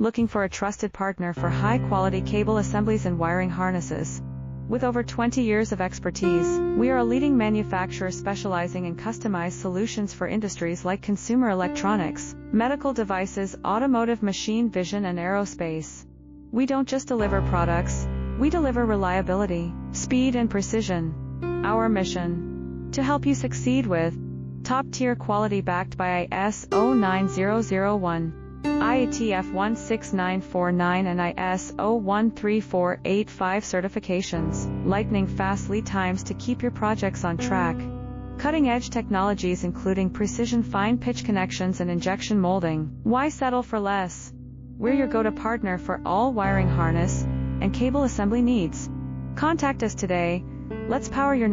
Looking for a trusted partner for high-quality cable assemblies and wiring harnesses? With over 20 years of expertise, we are a leading manufacturer specializing in customized solutions for industries like consumer electronics, medical devices, automotive, machine vision, and aerospace. We don't just deliver products, we deliver reliability, speed, and precision. Our mission: to help you succeed with top-tier quality backed by ISO 9001, IATF 16949 and ISO 13485 certifications, lightning fast lead times to keep your projects on track. Cutting-edge technologies including precision fine-pitch connections and injection molding. Why settle for less? We're your go-to partner for all wiring harness and cable assembly needs. Contact us today. Let's power your